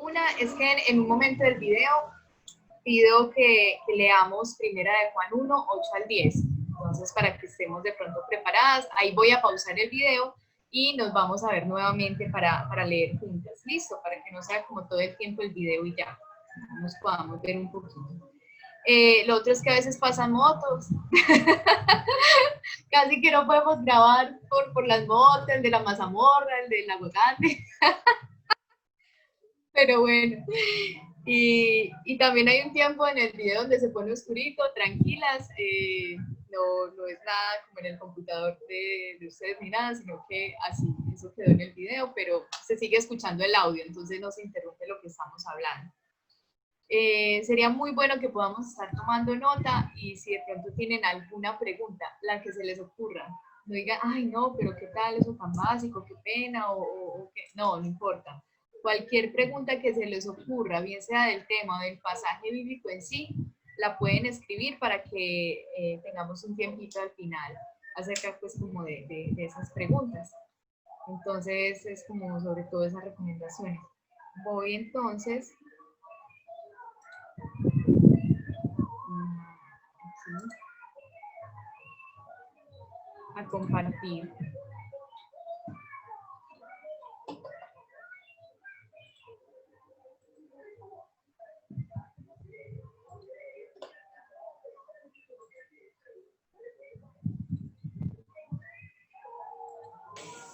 Una es que en un momento del video pido que leamos Primera de Juan 1, 8 al 10. Entonces, para que estemos de pronto preparadas, ahí voy a pausar el video y nos vamos a ver nuevamente para leer juntas. ¿Listo? Para que no sea como todo el tiempo el video y ya nos podamos ver un poquito. Lo otro es que a veces pasan motos. Casi que no podemos grabar por las motos, el de la mazamorra, el de la Grande. Pero bueno. Y también hay un tiempo en el video donde se pone oscurito, tranquilas, no es nada como en el computador de ustedes ni nada, sino que así, eso quedó en el video, pero se sigue escuchando el audio, entonces no se interrumpe lo que estamos hablando. Sería muy bueno que podamos estar tomando nota y si de pronto tienen alguna pregunta, la que se les ocurra, no digan, ay no, pero qué tal eso tan básico, qué pena, o qué, no importa. Cualquier pregunta que se les ocurra, bien sea del tema o del pasaje bíblico en sí, la pueden escribir para que tengamos un tiempito al final acerca pues como de esas preguntas. Entonces es como sobre todo esas recomendaciones. Voy entonces a compartir.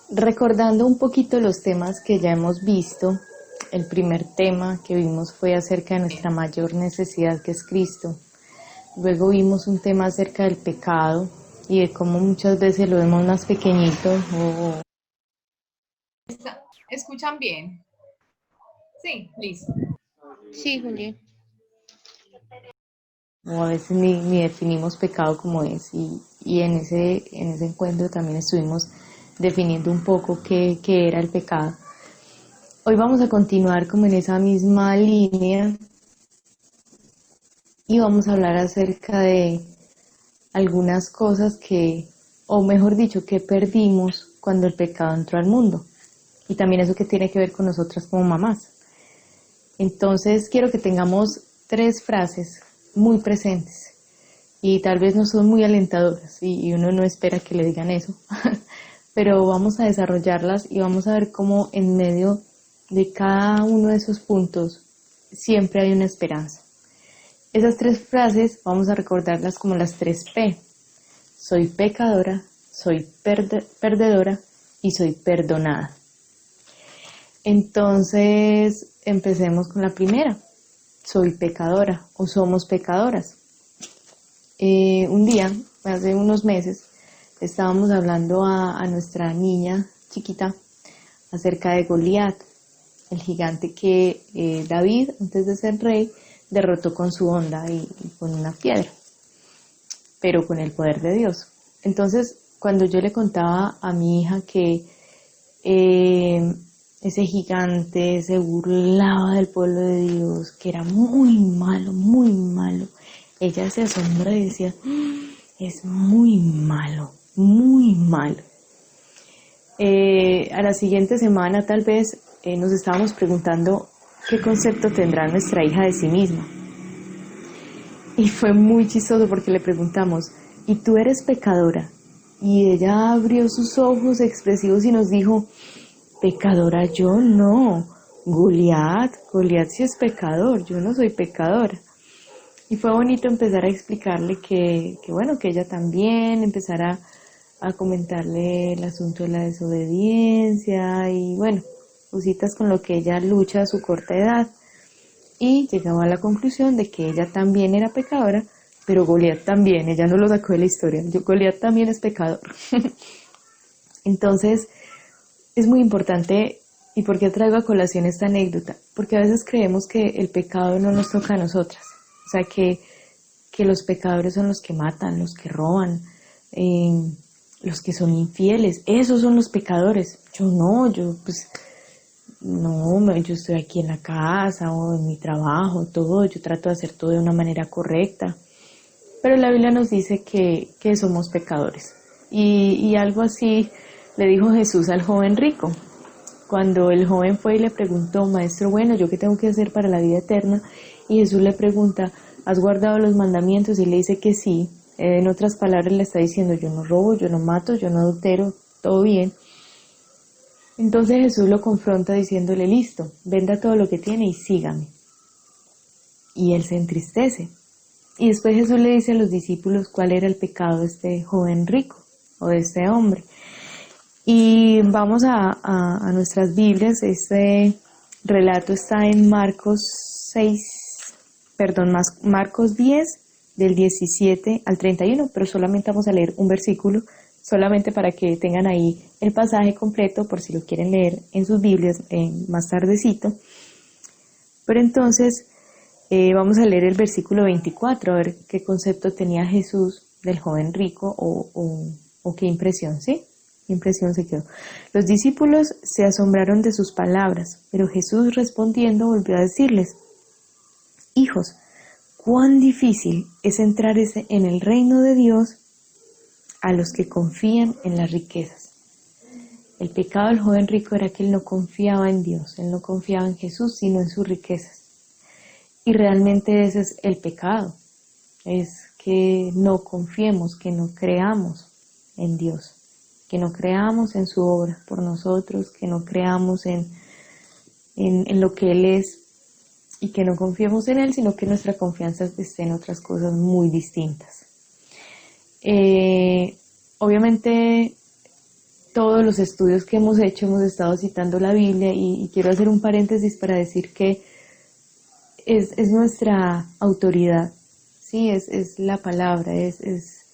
Recordando un poquito los temas que ya hemos visto, el primer tema que vimos fue acerca de nuestra mayor necesidad, que es Cristo. Luego vimos un tema acerca del pecado y de cómo muchas veces lo vemos más pequeñito ¿Escuchan bien? Sí, listo. Sí, Juli. o a veces ni definimos pecado como es. Y en ese encuentro también estuvimos definiendo un poco qué era el pecado. Hoy vamos a continuar como en esa misma línea y vamos a hablar acerca de algunas cosas o mejor dicho, que perdimos cuando el pecado entró al mundo. Y también eso que tiene que ver con nosotras como mamás. Entonces quiero que tengamos 3 frases muy presentes y tal vez no son muy alentadoras y uno no espera que le digan eso, pero vamos a desarrollarlas y vamos a ver cómo en medio de cada uno de esos puntos siempre hay una esperanza. Esas 3 frases vamos a recordarlas como las 3 P. Soy pecadora, soy perdedora y soy perdonada. Entonces, empecemos con la primera. Soy pecadora o somos pecadoras. Un día, hace unos meses, estábamos hablando a nuestra niña chiquita acerca de Goliat, el gigante que David, antes de ser rey, derrotó con su onda y con una piedra, pero con el poder de Dios. Entonces, cuando yo le contaba a mi hija que ese gigante se burlaba del pueblo de Dios, que era muy malo, ella se asombró y decía, es muy malo, muy malo. A la siguiente semana tal vez nos estábamos preguntando qué concepto tendrá nuestra hija de sí misma. Y fue muy chistoso porque le preguntamos, ¿y tú eres pecadora? Y ella abrió sus ojos expresivos y nos dijo, pecadora yo no, Goliat sí es pecador, yo no soy pecadora. Y fue bonito empezar a explicarle que bueno, que ella también empezara a comentarle el asunto de la desobediencia y bueno, cositas con lo que ella lucha a su corta edad. Y llegamos a la conclusión de que ella también era pecadora, pero Goliat también, ella no lo sacó de la historia, Goliat también es pecador. Entonces, es muy importante, ¿y por qué traigo a colación esta anécdota? Porque a veces creemos que el pecado no nos toca a nosotras, o sea, que los pecadores son los que matan, los que roban, los que son infieles, esos son los pecadores. Yo no, yo estoy aquí en la casa o en mi trabajo, todo, yo trato de hacer todo de una manera correcta. Pero la Biblia nos dice que somos pecadores. Y algo así le dijo Jesús al joven rico. cuando el joven fue y le preguntó, maestro, bueno, ¿yo qué tengo que hacer para la vida eterna? Y Jesús le pregunta, ¿has guardado los mandamientos? Y le dice que sí. En otras palabras le está diciendo, yo no robo, yo no mato, yo no adultero, todo bien. Entonces Jesús lo confronta diciéndole, listo, venda todo lo que tiene y sígame. Y él se entristece. Y después Jesús le dice a los discípulos cuál era el pecado de este joven rico o de este hombre. Y vamos a nuestras Biblias. Este relato está en Marcos 10, del 17 al 31, pero solamente vamos a leer un versículo, solamente para que tengan ahí el pasaje completo por si lo quieren leer en sus Biblias más tardecito. Pero entonces vamos a leer el versículo 24, a ver qué concepto tenía Jesús del joven rico o qué impresión, ¿sí? ¿Qué impresión se quedó? Los discípulos se asombraron de sus palabras, pero Jesús respondiendo volvió a decirles, hijos, cuán difícil es entrar en el reino de Dios a los que confían en las riquezas. El pecado del joven rico era que él no confiaba en Dios, él no confiaba en Jesús, sino en sus riquezas. Y realmente ese es el pecado, es que no confiemos, que no creamos en Dios, que no creamos en su obra por nosotros, que no creamos en lo que Él es y que no confiemos en Él, sino que nuestra confianza esté en otras cosas muy distintas. Obviamente todos los estudios que hemos hecho hemos estado citando la Biblia y quiero hacer un paréntesis para decir que es nuestra autoridad, sí, es la palabra, es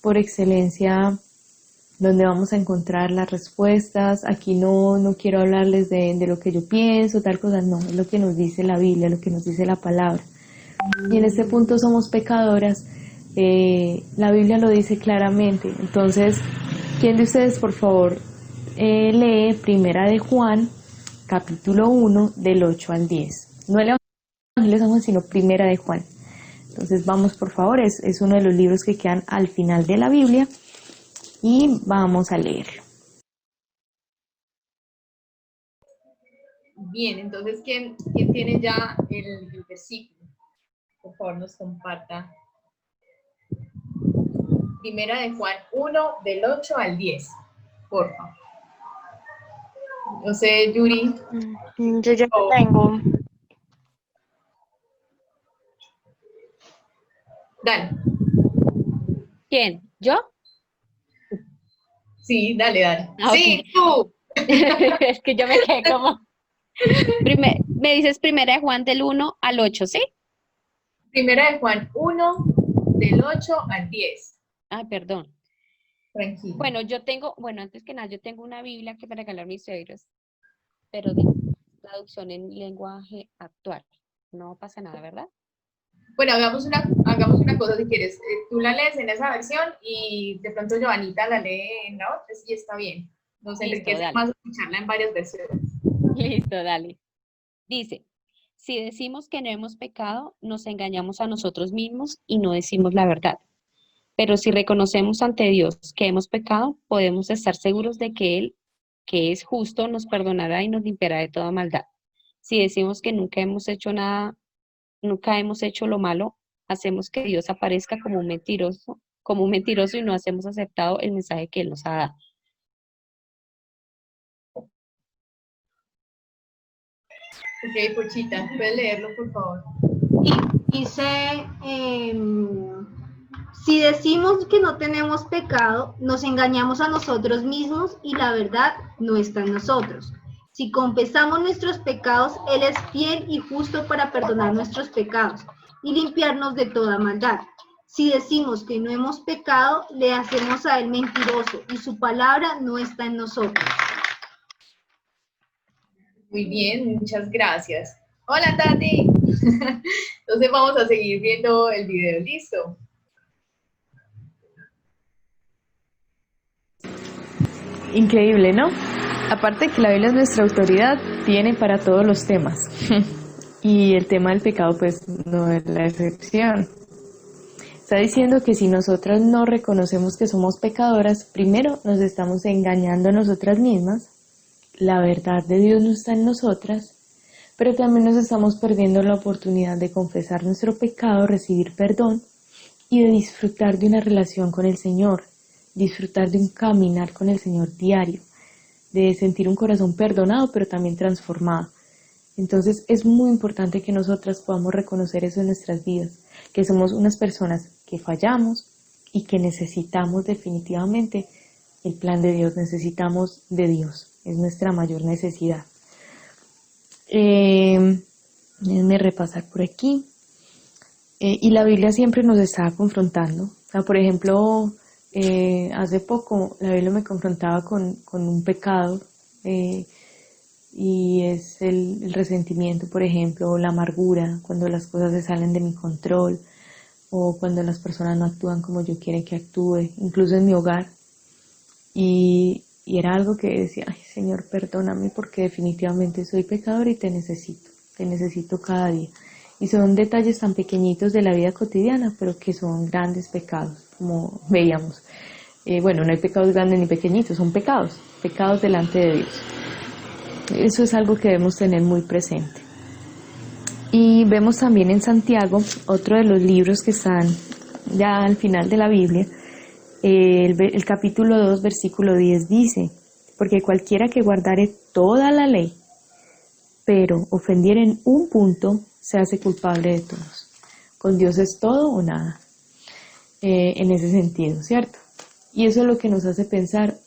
por excelencia donde vamos a encontrar las respuestas. Aquí no quiero hablarles de lo que yo pienso, tal cosa, no, es lo que nos dice la Biblia, lo que nos dice la palabra. Y en este punto somos pecadoras, la Biblia lo dice claramente. Entonces, ¿quién de ustedes, por favor, lee Primera de Juan, capítulo 1, del 8 al 10? No el Evangelio de San Juan, sino Primera de Juan. Entonces vamos, por favor, es uno de los libros que quedan al final de la Biblia y vamos a leerlo. Bien, entonces, ¿quién tiene ya el versículo? Por favor, nos comparta. Primera de Juan 1, del 8 al 10, por favor. No sé, Yuri. Yo ya lo tengo. Dale. ¿Quién? ¿Yo? Sí, dale. Ah, Sí, ok. tú. Es que yo me quedé como... me dices Primera de Juan del 1 al 8, ¿sí? Primera de Juan 1, del 8 al 10. Ay, perdón. Tranquilo. Bueno, antes que nada, yo tengo una Biblia que para regalar a mis suegros, pero de traducción en lenguaje actual. No pasa nada, ¿verdad? Bueno, hagamos una cosa si quieres. Tú la lees en esa versión y de pronto Joanita la lee en la otra y está bien. Nos enriquece Dale. más escucharla en varias versiones. Listo, dale. Dice, si decimos que no hemos pecado, nos engañamos a nosotros mismos y no decimos la verdad. Pero si reconocemos ante Dios que hemos pecado, podemos estar seguros de que Él, que es justo, nos perdonará y nos limpiará de toda maldad. Si decimos que nunca hemos hecho nada, nunca hemos hecho lo malo, hacemos que Dios aparezca como un mentiroso y no hacemos aceptado el mensaje que Él nos ha dado. Ok, Pochita, ¿puedes leerlo, por favor? Dice, si decimos que no tenemos pecado, nos engañamos a nosotros mismos y la verdad no está en nosotros. Si confesamos nuestros pecados, Él es fiel y justo para perdonar nuestros pecados y limpiarnos de toda maldad. Si decimos que no hemos pecado, le hacemos a Él mentiroso y su palabra no está en nosotros. Muy bien, muchas gracias. Hola, Tati. Entonces vamos a seguir viendo el video. ¿Listo? Increíble, ¿no? Aparte que la Biblia es nuestra autoridad, tiene para todos los temas. Y el tema del pecado pues no es la excepción. Está diciendo que si nosotras no reconocemos que somos pecadoras, primero nos estamos engañando a nosotras mismas la verdad de Dios no está en nosotras, pero también nos estamos perdiendo la oportunidad de confesar nuestro pecado, recibir perdón y de disfrutar de una relación con el Señor, disfrutar de un caminar con el Señor diario, de sentir un corazón perdonado pero también transformado. Entonces es muy importante que nosotras podamos reconocer eso en nuestras vidas, que somos unas personas que fallamos y que necesitamos definitivamente el plan de Dios, necesitamos de Dios, es nuestra mayor necesidad. Déjenme repasar por aquí. Y la Biblia siempre nos está confrontando. O sea, por ejemplo, hace poco la Biblia me confrontaba con un pecado y es el resentimiento, por ejemplo, o la amargura, cuando las cosas se salen de mi control o cuando las personas no actúan como yo quiero que actúe, incluso en mi hogar. Y era algo que decía, ay Señor, perdóname porque definitivamente soy pecador y te necesito cada día. Y son detalles tan pequeñitos de la vida cotidiana, pero que son grandes pecados, como veíamos. Bueno, no hay pecados grandes ni pequeñitos, son pecados delante de Dios. Eso es algo que debemos tener muy presente. Y vemos también en Santiago, otro de los libros que están ya al final de la Biblia, el capítulo 2, versículo 10 dice, porque cualquiera que guardare toda la ley, pero ofendiere en un punto, se hace culpable de todos. Con Dios es todo o nada, en ese sentido, ¿cierto? Y eso es lo que nos hace pensar,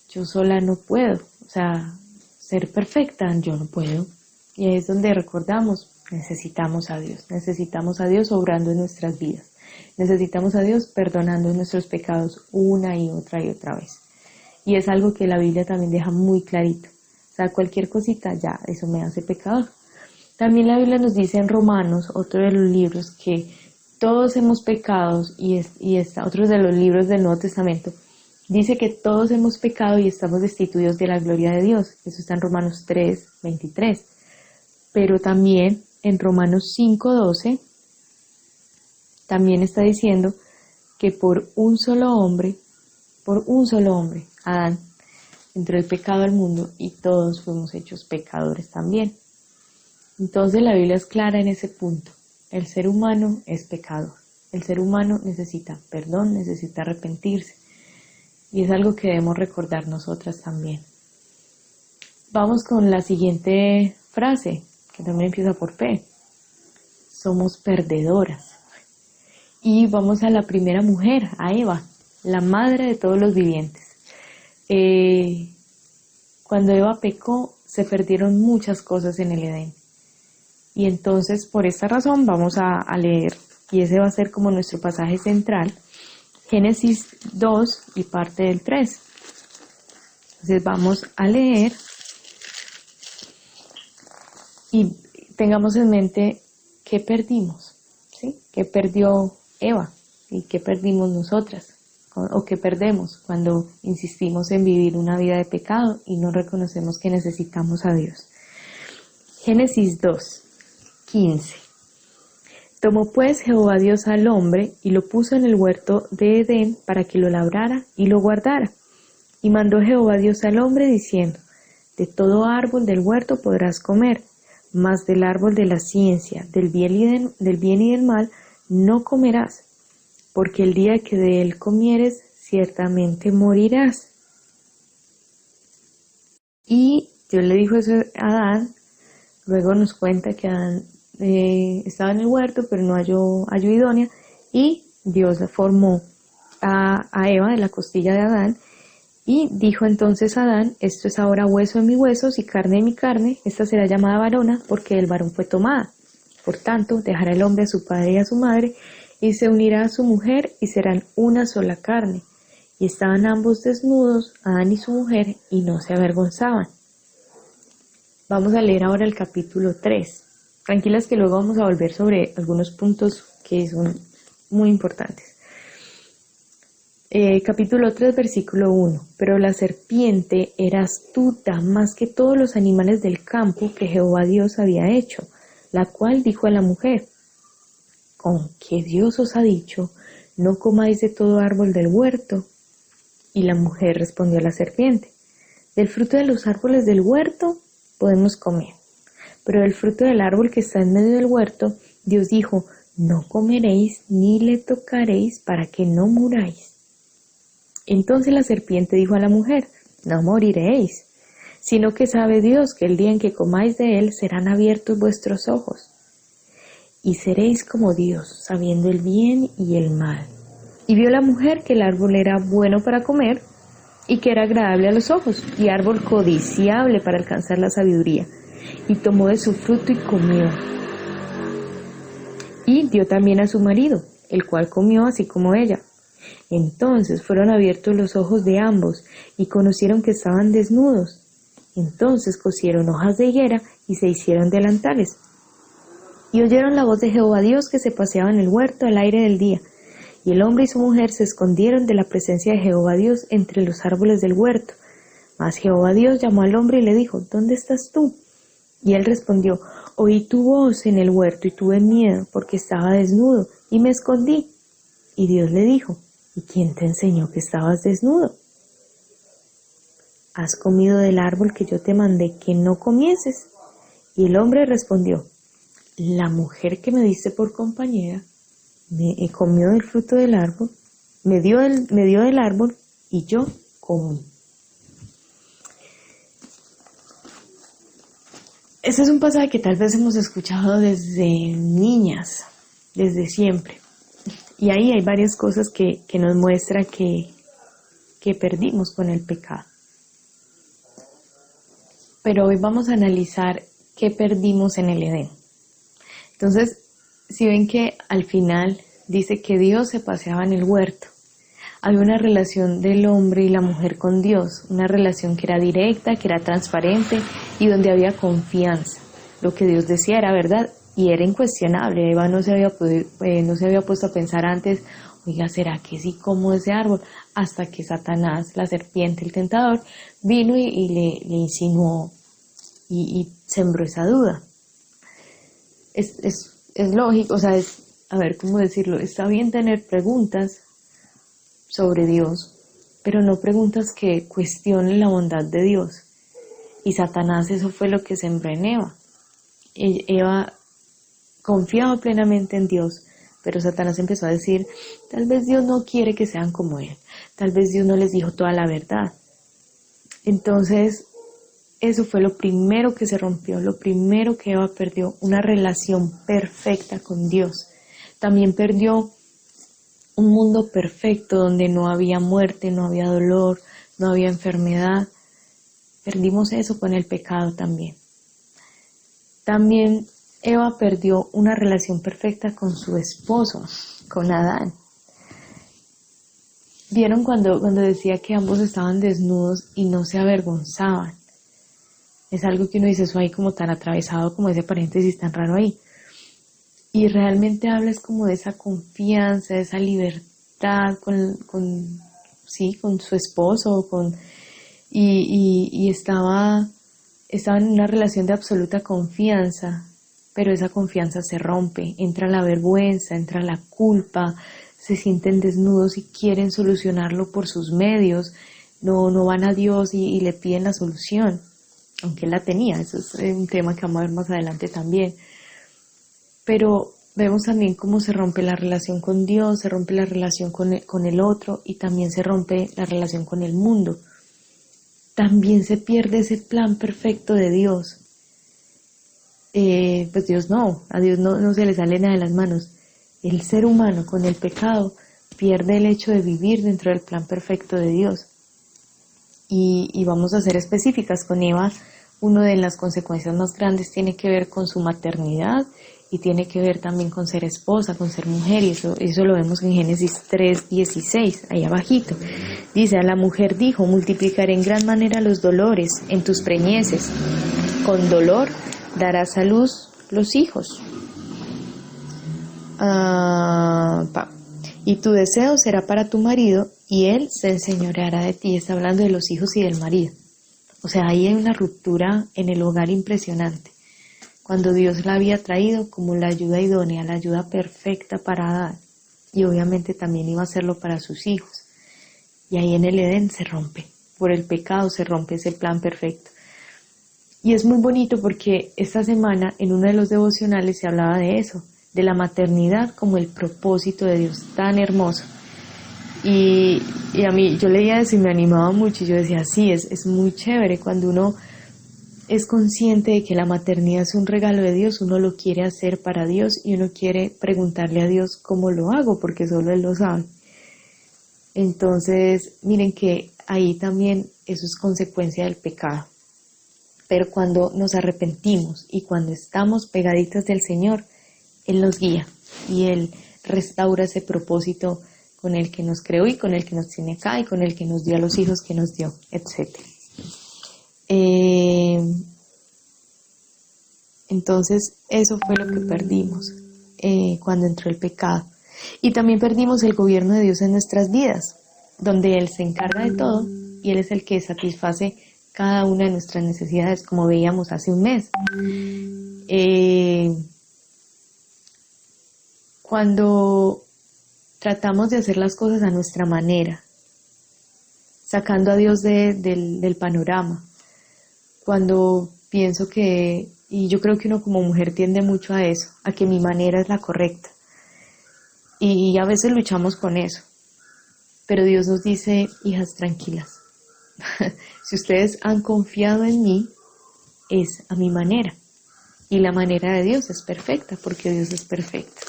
yo sola no puedo, o sea, ser perfecta, yo no puedo. Y ahí es donde recordamos, necesitamos a Dios obrando en nuestras vidas. Necesitamos a Dios perdonando nuestros pecados una y otra vez. Y es algo que la Biblia también deja muy clarito. O sea, cualquier cosita ya, eso me hace pecador. También la Biblia nos dice en Romanos, otro de los libros, que todos hemos pecado, otro de los libros del Nuevo Testamento, dice que todos hemos pecado y estamos destituidos de la gloria de Dios. Eso está en Romanos 3, 23. Pero también en Romanos 5, 12, también está diciendo que por un solo hombre, Adán, entró el pecado al mundo y todos fuimos hechos pecadores también. Entonces la Biblia es clara en ese punto. El ser humano es pecador. El ser humano necesita perdón, necesita arrepentirse. Y es algo que debemos recordar nosotras también. Vamos con la siguiente frase, que también empieza por P. Somos perdedoras. Y vamos a la primera mujer, a Eva, la madre de todos los vivientes. Cuando Eva pecó, se perdieron muchas cosas en el Edén. Y entonces, por esta razón, vamos a leer, y ese va a ser como nuestro pasaje central, Génesis 2 y parte del 3. Entonces vamos a leer y tengamos en mente qué perdimos, ¿sí? ¿Qué perdió Eva y qué perdimos nosotras? O qué perdemos cuando insistimos en vivir una vida de pecado y no reconocemos que necesitamos a Dios. Génesis 2, 15. Tomó pues Jehová Dios al hombre y lo puso en el huerto de Edén para que lo labrara y lo guardara. Y mandó Jehová Dios al hombre diciendo, de todo árbol del huerto podrás comer, mas del árbol de la ciencia, del bien y del mal, no comerás, porque el día que de él comieres, ciertamente morirás. Y Dios le dijo eso a Adán, luego nos cuenta que Adán estaba en el huerto, pero no halló idónea, y Dios formó a Eva de la costilla de Adán, y dijo entonces a Adán, esto es ahora hueso de mis huesos y carne de mi carne, esta será llamada varona, porque del varón fue tomada. Por tanto, dejará el hombre a su padre y a su madre, y se unirá a su mujer, y serán una sola carne. Y estaban ambos desnudos, Adán y su mujer, y no se avergonzaban. Vamos a leer ahora el capítulo 3. Tranquilas que luego vamos a volver sobre algunos puntos que son muy importantes. Capítulo 3, versículo 1. Pero la serpiente era astuta más que todos los animales del campo que Jehová Dios había hecho, la cual dijo a la mujer, ¿con qué Dios os ha dicho, no comáis de todo árbol del huerto? Y la mujer respondió a la serpiente, Del fruto de los árboles del huerto podemos comer, pero del fruto del árbol que está en medio del huerto, Dios dijo, no comeréis ni le tocaréis para que no muráis. Entonces la serpiente dijo a la mujer, no moriréis, sino que sabe Dios que el día en que comáis de él serán abiertos vuestros ojos, y seréis como Dios, sabiendo el bien y el mal. Y vio la mujer que el árbol era bueno para comer, y que era agradable a los ojos, y árbol codiciable para alcanzar la sabiduría. Y tomó de su fruto y comió. Y dio también a su marido, el cual comió así como ella. Entonces fueron abiertos los ojos de ambos, y conocieron que estaban desnudos. Entonces cosieron hojas de higuera, y se hicieron delantales. Y oyeron la voz de Jehová Dios que se paseaba en el huerto al aire del día. Y el hombre y su mujer se escondieron de la presencia de Jehová Dios entre los árboles del huerto. Mas Jehová Dios llamó al hombre y le dijo, ¿dónde estás tú? Y él respondió, oí tu voz en el huerto y tuve miedo, porque estaba desnudo, y me escondí. Y Dios le dijo, ¿y quién te enseñó que estabas desnudo? ¿Has comido del árbol que yo te mandé que no comieses? Y el hombre respondió, la mujer que me diste por compañera, me comió del fruto del árbol, me dio del árbol y yo comí. Este es un pasaje que tal vez hemos escuchado desde niñas, desde siempre. Y ahí hay varias cosas que nos muestra que perdimos con el pecado. Pero hoy vamos a analizar qué perdimos en el Edén. Entonces, si ven que al final dice que Dios se paseaba en el huerto, había una relación del hombre y la mujer con Dios, una relación que era directa, que era transparente y donde había confianza. Lo que Dios decía era verdad y era incuestionable. Eva no se había puesto a pensar antes, oiga, ¿será que sí como ese árbol? Hasta que Satanás, la serpiente, el tentador, vino y le insinuó y sembró esa duda. Es lógico, o sea, a ver, ¿cómo decirlo? Está bien tener preguntas sobre Dios, pero no preguntas que cuestionen la bondad de Dios. Y Satanás, eso fue lo que sembró en Eva. Eva confiaba plenamente en Dios, pero Satanás empezó a decir, tal vez Dios no quiere que sean como Él, tal vez Dios no les dijo toda la verdad. Entonces, eso fue lo primero que se rompió, lo primero que Eva perdió, una relación perfecta con Dios. También perdió un mundo perfecto donde no había muerte, no había dolor, no había enfermedad. Perdimos eso con el pecado también. También Eva perdió una relación perfecta con su esposo, con Adán. ¿Vieron cuando decía que ambos estaban desnudos y no se avergonzaban? Es algo que uno dice, eso ahí como tan atravesado, como ese paréntesis tan raro ahí. Y realmente hablas como de esa confianza, de esa libertad con su esposo, y estaban en una relación de absoluta confianza, pero esa confianza se rompe, entra la vergüenza, entra la culpa, se sienten desnudos y quieren solucionarlo por sus medios, no van a Dios y le piden la solución, aunque Él la tenía, eso es un tema que vamos a ver más adelante también. Pero vemos también cómo se rompe la relación con Dios, se rompe la relación con el otro y también se rompe la relación con el mundo. También se pierde ese plan perfecto de Dios. Pues Dios a Dios no se le sale nada de las manos. El ser humano con el pecado pierde el hecho de vivir dentro del plan perfecto de Dios. Y vamos a ser específicas con Eva. Una de las consecuencias más grandes tiene que ver con su maternidad y tiene que ver también con ser esposa, con ser mujer, y eso lo vemos en Génesis 3:16, ahí abajito. Dice, a la mujer dijo, multiplicaré en gran manera los dolores en tus preñeces, con dolor darás a luz los hijos. Y tu deseo será para tu marido, y él se enseñoreará de ti. Está hablando de los hijos y del marido. O sea, ahí hay una ruptura en el hogar impresionante. Cuando Dios la había traído como la ayuda idónea, la ayuda perfecta para Adán, y obviamente también iba a hacerlo para sus hijos. Y ahí en el Edén se rompe. por el pecado se rompe ese plan perfecto. Y es muy bonito porque esta semana en uno de los devocionales se hablaba de eso, de la maternidad como el propósito de Dios, tan hermoso. Y a mí, yo leía eso y me animaba mucho y yo decía, sí, es muy chévere cuando uno es consciente de que la maternidad es un regalo de Dios, uno lo quiere hacer para Dios y uno quiere preguntarle a Dios cómo lo hago, porque solo Él lo sabe. Entonces, miren que ahí también eso es consecuencia del pecado. Pero cuando nos arrepentimos y cuando estamos pegaditas del Señor, Él nos guía y Él restaura ese propósito con el que nos creó y con el que nos tiene acá y con el que nos dio a los hijos que nos dio, etc. Entonces, eso fue lo que perdimos cuando entró el pecado. Y también perdimos el gobierno de Dios en nuestras vidas, donde Él se encarga de todo y Él es el que satisface cada una de nuestras necesidades, como veíamos hace un mes. Cuando tratamos de hacer las cosas a nuestra manera, sacando a Dios del panorama, cuando pienso que, y yo creo que uno como mujer tiende mucho a eso, a que mi manera es la correcta, y a veces luchamos con eso, pero Dios nos dice, hijas, tranquilas, si ustedes han confiado en mí, es a mi manera. Y la manera de Dios es perfecta, porque Dios es perfecto.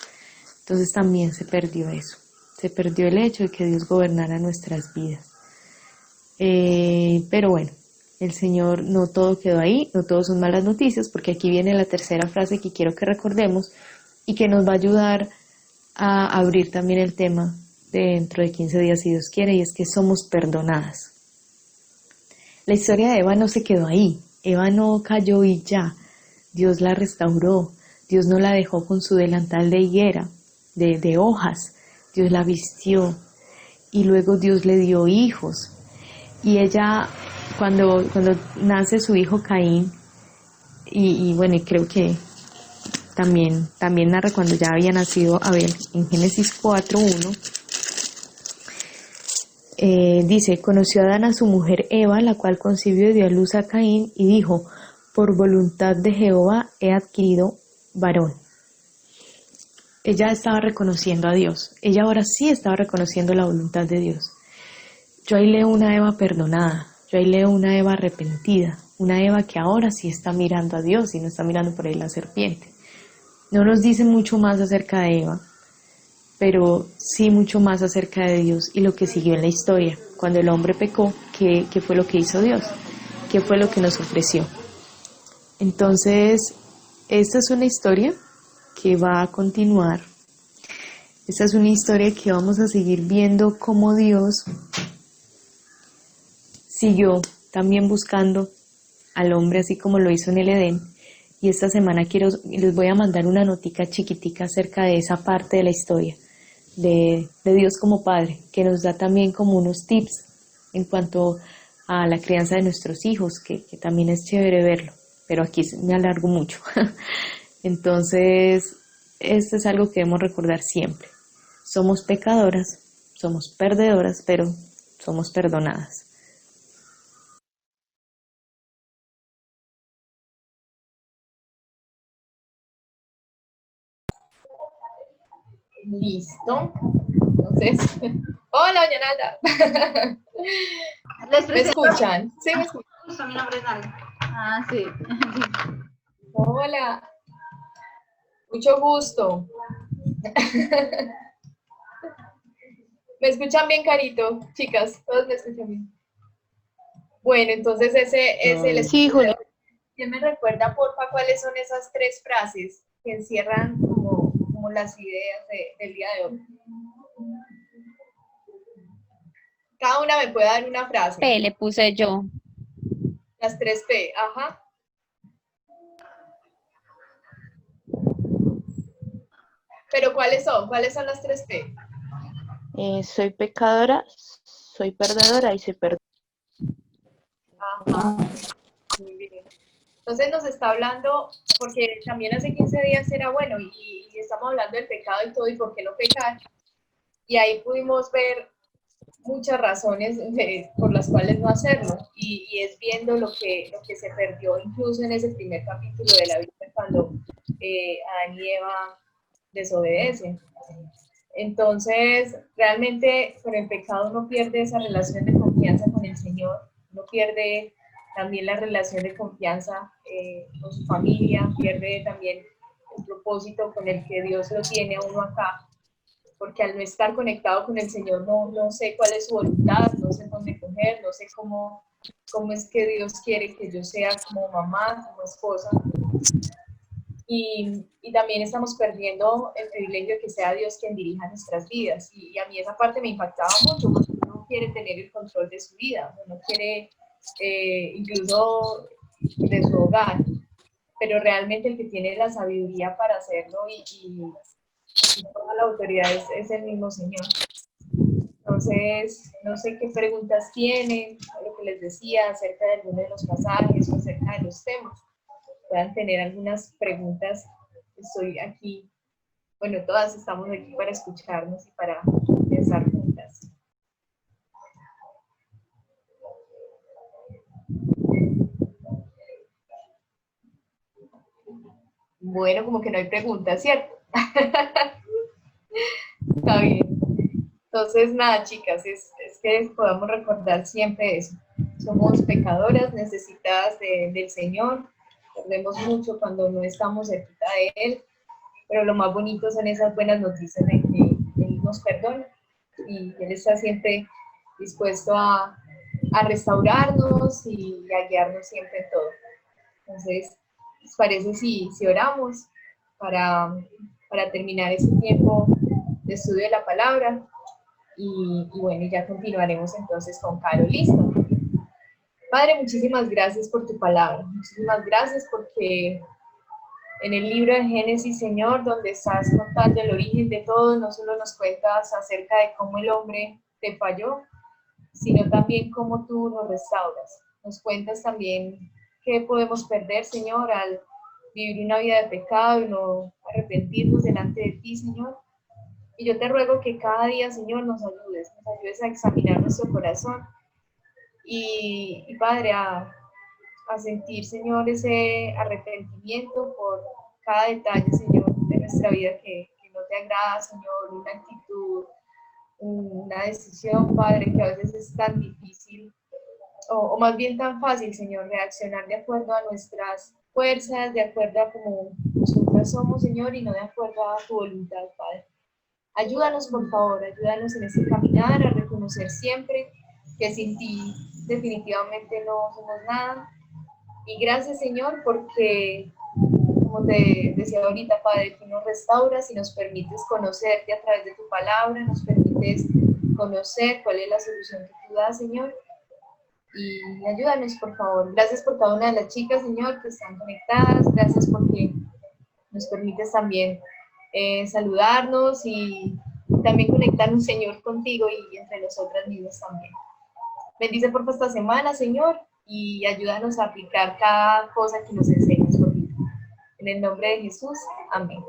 Entonces también se perdió eso. Se perdió el hecho de que Dios gobernara nuestras vidas. Pero bueno, el Señor, no todo quedó ahí, no todo son malas noticias, porque aquí viene la tercera frase que quiero que recordemos y que nos va a ayudar a abrir también el tema de dentro de 15 días, si Dios quiere, y es que somos perdonadas. La historia de Eva no se quedó ahí. Eva no cayó y ya. Dios la restauró. Dios no la dejó con su delantal de higuera, de hojas. Dios la vistió. Y luego Dios le dio hijos. Y ella, cuando nace su hijo Caín, y bueno, y creo que también narra cuando ya había nacido Abel, en Génesis 4:1, dice, conoció Adán a su mujer Eva, la cual concibió y dio a luz a Caín, y dijo, por voluntad de Jehová he adquirido varón. Ella estaba reconociendo a Dios, ella ahora sí estaba reconociendo la voluntad de Dios. Yo ahí leo una Eva perdonada, yo ahí leo una Eva arrepentida, una Eva que ahora sí está mirando a Dios y no está mirando por ahí la serpiente. No nos dice mucho más acerca de Eva, pero sí mucho más acerca de Dios y lo que siguió en la historia. Cuando el hombre pecó, ¿qué fue lo que hizo Dios? ¿Qué fue lo que nos ofreció? Entonces, esta es una historia que va a continuar. Esta es una historia que vamos a seguir viendo cómo Dios siguió también buscando al hombre así como lo hizo en el Edén. Y esta semana les voy a mandar una notica chiquitica acerca de esa parte de la historia, de Dios como Padre, que nos da también como unos tips en cuanto a la crianza de nuestros hijos, que también es chévere verlo, pero aquí me alargo mucho. Entonces, esto es algo que debemos recordar siempre. Somos pecadoras, somos perdedoras, pero somos perdonadas. Listo. Entonces, hola, doña Nalda. ¿Me escuchan? Sí, me escuchan. Mi nombre es Nalda. Ah, sí. Hola. Mucho gusto. ¿Me escuchan bien, Carito? Chicas, todos me escuchan bien. Bueno, entonces ese es el... Sí, Julio. ¿Quién me recuerda, porfa, cuáles son esas 3 frases que encierran como las ideas del día de hoy? Cada una me puede dar una frase. P le puse yo. Las 3 P, ajá. Pero ¿cuáles son? ¿Cuáles son las 3 P? Soy pecadora, soy perdedora y soy perdedora. Ajá. Muy bien. Entonces nos está hablando, porque también hace 15 días era bueno, y estamos hablando del pecado y todo, y por qué no pecar. Y ahí pudimos ver muchas razones por las cuales no hacerlo, y es viendo lo que se perdió incluso en ese primer capítulo de la Biblia cuando Adán y Eva desobedecen. Entonces, realmente con el pecado uno pierde esa relación de confianza con el Señor, uno pierde también la relación de confianza con su familia, pierde también el propósito con el que Dios lo tiene a uno acá, porque al no estar conectado con el Señor no sé cuál es su voluntad, no sé dónde coger, no sé cómo es que Dios quiere que yo sea como mamá, como esposa. Y también estamos perdiendo el privilegio de que sea Dios quien dirija nuestras vidas. Y a mí esa parte me impactaba mucho, porque uno quiere tener el control de su vida, uno quiere incluso de su hogar, pero realmente el que tiene la sabiduría para hacerlo y toda la autoridad es el mismo Señor. Entonces, no sé qué preguntas tienen, lo que les decía acerca de alguno de los pasajes o acerca de los temas. Puedan tener algunas preguntas. Estoy aquí, bueno, todas estamos aquí para escucharnos y para pensar juntas. Bueno, como que no hay preguntas, ¿cierto? Está bien. Entonces, nada, chicas, es que podamos recordar siempre eso. Somos pecadoras, necesitadas del Señor. Perdemos mucho cuando no estamos cerca de Él, pero lo más bonito son esas buenas noticias de que Él nos perdona y Él está siempre dispuesto a restaurarnos y a guiarnos siempre en todo. Entonces, ¿les parece si oramos para terminar ese tiempo de estudio de la palabra? Y bueno, ya continuaremos entonces con Caro. ¿Listo? Padre, muchísimas gracias por tu palabra. Muchísimas gracias porque en el libro de Génesis, Señor, donde estás contando el origen de todo, no solo nos cuentas acerca de cómo el hombre te falló, sino también cómo tú nos restauras. Nos cuentas también qué podemos perder, Señor, al vivir una vida de pecado y no arrepentirnos delante de ti, Señor. Y yo te ruego que cada día, Señor, nos ayudes a examinar nuestro corazón y Padre, a sentir, Señor, ese arrepentimiento por cada detalle, Señor, de nuestra vida que no te agrada, Señor, una actitud, una decisión, Padre, que a veces es tan difícil, o más bien tan fácil, Señor, reaccionar de acuerdo a nuestras fuerzas, de acuerdo a cómo nosotras somos, Señor, y no de acuerdo a tu voluntad, Padre. Ayúdanos, por favor, ayúdanos en este caminar a reconocer siempre que sin ti definitivamente no somos nada. Y gracias, Señor, porque, como te decía ahorita, Padre, tú nos restauras y nos permites conocerte a través de tu palabra, nos permites conocer cuál es la solución que tú das, Señor. Y ayúdanos, por favor. Gracias por cada una de las chicas, Señor, que están conectadas. Gracias porque nos permites también saludarnos y también conectarnos, Señor, contigo y entre nosotras mismas también. Bendice por esta semana, Señor, y ayúdanos a aplicar cada cosa que nos enseñes, por ti. En el nombre de Jesús, amén.